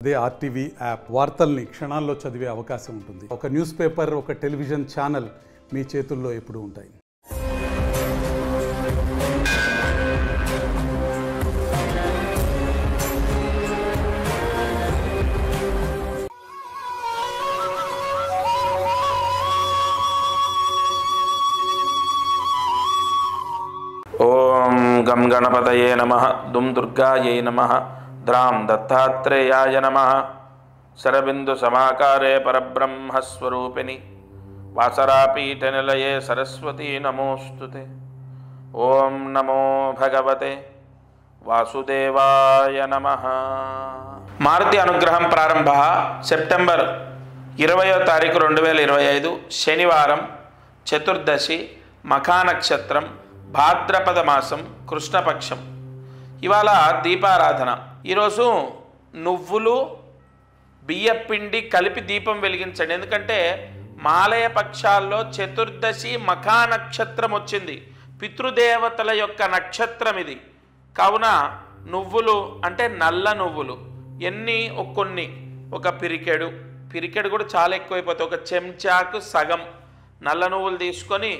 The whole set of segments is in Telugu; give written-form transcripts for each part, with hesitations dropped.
అదే ఆర్టీవీ యాప్ వార్తల్ని క్షణాల్లో చదివే అవకాశం ఉంటుంది. ఒక న్యూస్ పేపర్, ఒక టెలివిజన్ ఛానల్ మీ చేతుల్లో ఎప్పుడూ ఉంటాయి. ఓం గం గణపతయే నమః, దుం దుర్గాయై నమః, ద్రాం దత్తాత్రేయాయ నమః. శరబిందు సమాకారే పరబ్రహ్మస్వరూపిణి వాసరాపీఠ నిలయే సరస్వతీ నమోస్తుతే. ఓం నమో భగవతే వాసుదేవాయ నమః. మారుతి అనుగ్రహం ప్రారంభ సెప్టెంబర్ 20వ తారీఖు 2025 శనివారం, చతుర్దశి, మఖా నక్షత్రం, భాద్రపద మాసం, కృష్ణపక్షం. ఇవాళ దీపారాధన. ఈరోజు నువ్వులు, బియ్యపిండి కలిపి దీపం వెలిగించండి. ఎందుకంటే మాలయ పక్షాల్లో చతుర్దశి మఖా నక్షత్రం వచ్చింది, పితృదేవతల యొక్క నక్షత్రం ఇది. కావున నువ్వులు అంటే నల్ల నువ్వులు ఎన్ని, కొన్ని, ఒక పిరికెడు కూడా చాలా ఎక్కువైపోతాయి, ఒక చెంచాకు సగం నల్ల నువ్వులు తీసుకొని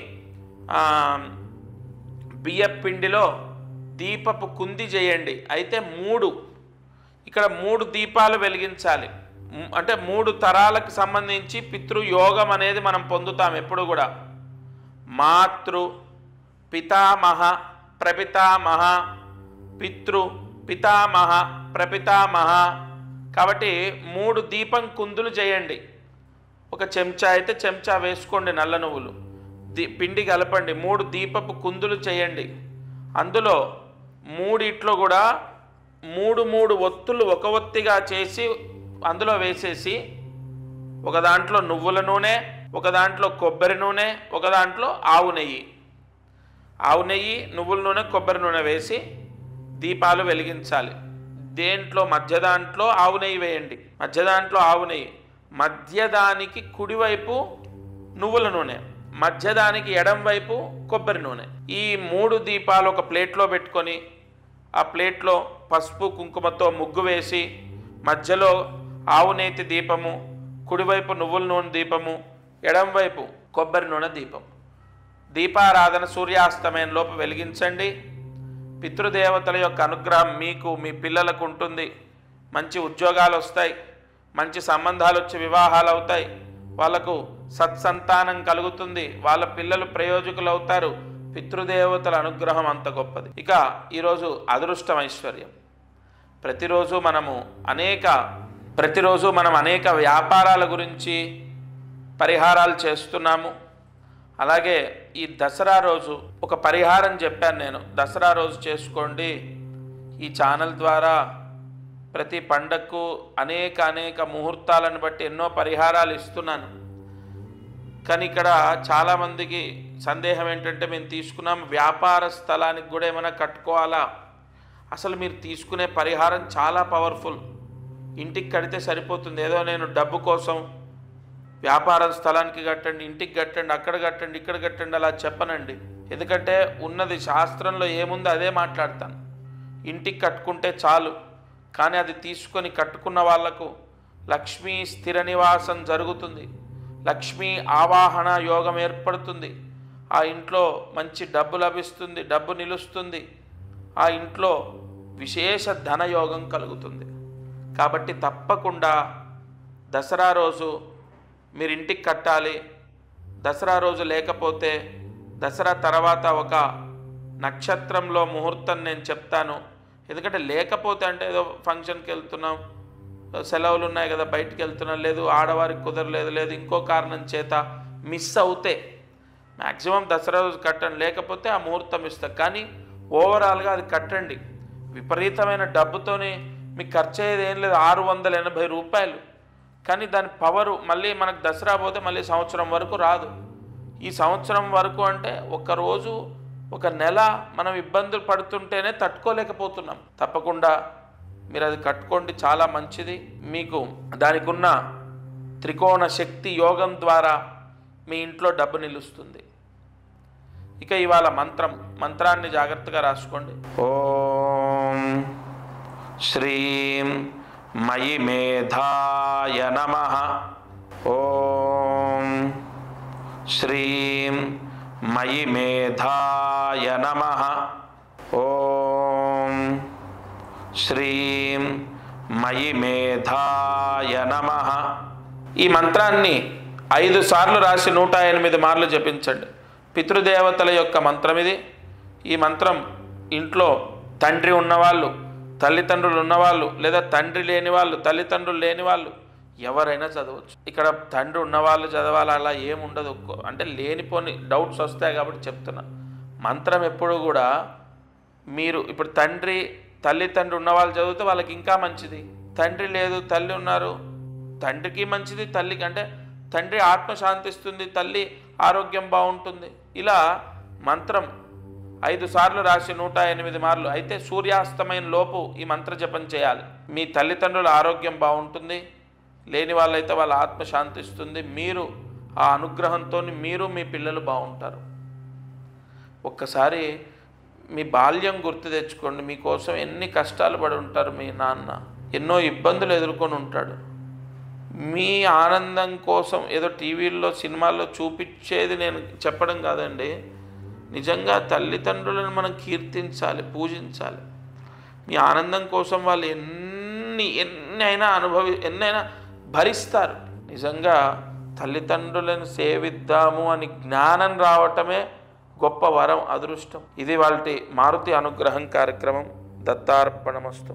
బియ్యపిండిలో దీపపు కుంది చేయండి. అయితే ఇక్కడ 3 దీపాలు వెలిగించాలి. అంటే 3 తరాలకు సంబంధించి పితృయోగం అనేది మనం పొందుతాం ఎప్పుడు కూడా. మాతృ పితామహ ప్రపితామహ, పితృ పితామహ ప్రపితామహ. కాబట్టి 3 దీపం కుందులు చేయండి. ఒక చెంచా అయితే చెంచా వేసుకోండి నల్ల నువ్వులు, పిండి కలపండి, 3 దీపపు కుందులు చేయండి. అందులో 3 కూడా 3 ఒత్తులు ఒక ఒత్తిగా చేసి అందులో వేసేసి, ఒక దాంట్లో నువ్వుల నూనె, ఒక దాంట్లో కొబ్బరి నూనె, ఒక దాంట్లో ఆవు నెయ్యి, నువ్వుల నూనె, కొబ్బరి నూనె వేసి దీపాలు వెలిగించాలి. దేంట్లో మధ్య దాంట్లో ఆవు నెయ్యి వేయండి, మధ్యదానికి కుడివైపు నువ్వుల నూనె, మధ్యదానికి ఎడం వైపు కొబ్బరి నూనె. ఈ 3 దీపాలు ఒక ప్లేట్లో పెట్టుకొని, ఆ ప్లేట్లో పసుపు కుంకుమతో ముగ్గు వేసి, మధ్యలో ఆవు నేతి దీపము, కుడివైపు నువ్వుల నూనె దీపము, ఎడం వైపు కొబ్బరి నూనె దీపం. దీపారాధన సూర్యాస్తమయంలోపు వెలిగించండి. పితృదేవతల యొక్క అనుగ్రహం మీకు, మీ పిల్లలకు ఉంటుంది. మంచి ఉద్యోగాలు వస్తాయి, మంచి సంబంధాలు వచ్చి వివాహాలు అవుతాయి, వాళ్ళకు సత్సంతానం కలుగుతుంది, వాళ్ళ పిల్లలు ప్రయోజకులు అవుతారు. పితృదేవతల అనుగ్రహం అంత గొప్పది. ఇక ఈరోజు అదృష్టం, ఐశ్వర్యం. ప్రతిరోజు మనం అనేక వ్యాపారాల గురించి పరిహారాలు చేస్తున్నాము. అలాగే ఈ దసరా రోజు ఒక పరిహారం చెప్పాను నేను, దసరా రోజు చేసుకోండి. ఈ ఛానల్ ద్వారా ప్రతి పండగకు అనేక ముహూర్తాలను బట్టి ఎన్నో పరిహారాలు ఇస్తున్నాను. కానీ ఇక్కడ చాలామందికి సందేహం ఏంటంటే, మేము తీసుకున్నాం వ్యాపార స్థలానికి కూడా ఏమైనా కట్టుకోవాలా? అసలు మీరు తీసుకునే పరిహారం చాలా పవర్ఫుల్. ఇంటికి కడితే సరిపోతుంది. ఏదో నేను డబ్బు కోసం వ్యాపార స్థలానికి కట్టండి, ఇంటికి కట్టండి, అక్కడ కట్టండి, ఇక్కడ కట్టండి అలా చెప్పనండి. ఎందుకంటే ఉన్నది శాస్త్రంలో ఏముందో అదే మాట్లాడతాను. ఇంటికి కట్టుకుంటే చాలు, కానీ అది తీసుకొని కట్టుకున్న వాళ్లకు లక్ష్మీ స్థిర నివాసం జరుగుతుంది, లక్ష్మీ ఆవాహన యోగం ఏర్పడుతుంది. ఆ ఇంట్లో మంచి డబ్బు లభిస్తుంది, డబ్బు నిలుస్తుంది, ఆ ఇంట్లో విశేష ధనయోగం కలుగుతుంది. కాబట్టి తప్పకుండా దసరా రోజు మీరు ఇంటికి కట్టాలి. దసరా రోజు లేకపోతే దసరా తర్వాత ఒక నక్షత్రంలో ముహూర్తం నేను చెప్తాను. ఎందుకంటే లేకపోతే అంటే ఏదో ఫంక్షన్కి వెళ్తున్నాం, సెలవులు ఉన్నాయి కదా, బయటికి వెళ్తున్నాం, లేదు ఆడవారికి కుదరలేదు, లేదు ఇంకో కారణం చేత మిస్ అవుతే మ్యాక్సిమం దసరా రోజు కట్టండి. లేకపోతే ఆ ముహూర్తం ఇస్తా, కానీ ఓవరాల్గా అది కట్టండి. విపరీతమైన డబ్బుతోనే మీకు ఖర్చు అయ్యేది ఏం లేదు, 680 రూపాయలు. కానీ దాని పవరు మళ్ళీ మనకు దసరా పోతే మళ్ళీ సంవత్సరం వరకు రాదు. ఈ సంవత్సరం వరకు అంటే ఒకరోజు, ఒక నెల మనం ఇబ్బందులు పడుతుంటేనే తట్టుకోలేకపోతున్నాం. తప్పకుండా మీరు అది కట్టుకోండి, చాలా మంచిది. మీకు దానికి ఉన్న త్రికోణ శక్తి యోగం ద్వారా మీ ఇంట్లో డబ్బు నిలుస్తుంది. ఇక ఇవాళ మంత్రాన్ని జాగ్రత్తగా రాసుకోండి. ఓం శ్రీం మయి మేధాయ నమః. ఓం శ్రీం మయి మేధాయ నమః. ఓం శ్రీం మయి మేధాయ నమః. ఈ మంత్రాన్ని 5 సార్లు రాసి 108 మార్లు జపించండి. పితృదేవతల యొక్క మంత్రం ఇది. ఈ మంత్రం ఇంట్లో తండ్రి ఉన్నవాళ్ళు, తల్లిదండ్రులు ఉన్నవాళ్ళు, లేదా తండ్రి లేని వాళ్ళు, తల్లిదండ్రులు లేని వాళ్ళు ఎవరైనా చదవచ్చు. ఇక్కడ తండ్రి ఉన్నవాళ్ళు చదవాలి అలా ఏముండదు. అంటే లేనిపోని డౌట్స్ వస్తాయి కాబట్టి చెప్తున్నా. మంత్రం ఎప్పుడు కూడా మీరు ఇప్పుడు తల్లిదండ్రి ఉన్నవాళ్ళు చదివితే వాళ్ళకి ఇంకా మంచిది. తండ్రి లేదు, తల్లి ఉన్నారు, తండ్రికి మంచిది, తల్లికి అంటే తండ్రి ఆత్మ శాంతిస్తుంది, తల్లి ఆరోగ్యం బాగుంటుంది. ఇలా మంత్రం 5 సార్లు రాసి 108 మార్లు. అయితే సూర్యాస్తమయం లోపు ఈ మంత్ర జపం చేయాలి. మీ తల్లిదండ్రుల ఆరోగ్యం బాగుంటుంది, లేని వాళ్ళైతే వాళ్ళ ఆత్మ శాంతిస్తుంది. మీరు ఆ అనుగ్రహంతో మీరు మీ పిల్లలు బాగుంటారు. ఒక్కసారి మీ బాల్యం గుర్తు తెచ్చుకోండి. మీకోసం ఎన్ని కష్టాలు పడి ఉంటారు. మీ నాన్న ఎన్నో ఇబ్బందులు ఎదుర్కొని ఉంటాడు. మీ ఆనందం కోసం ఏదో టీవీల్లో సినిమాల్లో చూపించేది నేను చెప్పడం కాదండి. నిజంగా తల్లిదండ్రులను మనం కీర్తించాలి, పూజించాలి. మీ ఆనందం కోసం వాళ్ళు ఎన్నైనా భరిస్తారు. నిజంగా తల్లిదండ్రులను సేవిద్దాము అని జ్ఞానం రావటమే గొప్ప వరం, అదృష్టం. ఇది వాళ్ళ మారుతి అనుగ్రహం కార్యక్రమం. దత్తార్పణమస్తు.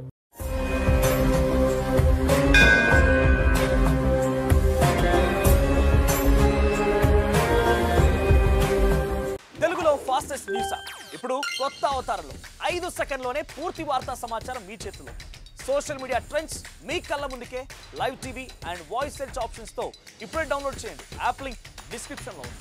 తెలుగులో ఫాస్టెస్ట్ న్యూస్ యాప్ ఇప్పుడు కొత్త అవతారంలో 5 సెకండ్లోనే పూర్తి వార్తా సమాచారం మీ చేతిలో. సోషల్ మీడియా ట్రెండ్స్ మీ కళ్ళ ముందుకే live TV and voice search ఆప్షన్స్తో ఇప్పుడే డౌన్లోడ్ చేయండి. యాప్ లింక్ డిస్క్రిప్షన్లో ఉంది.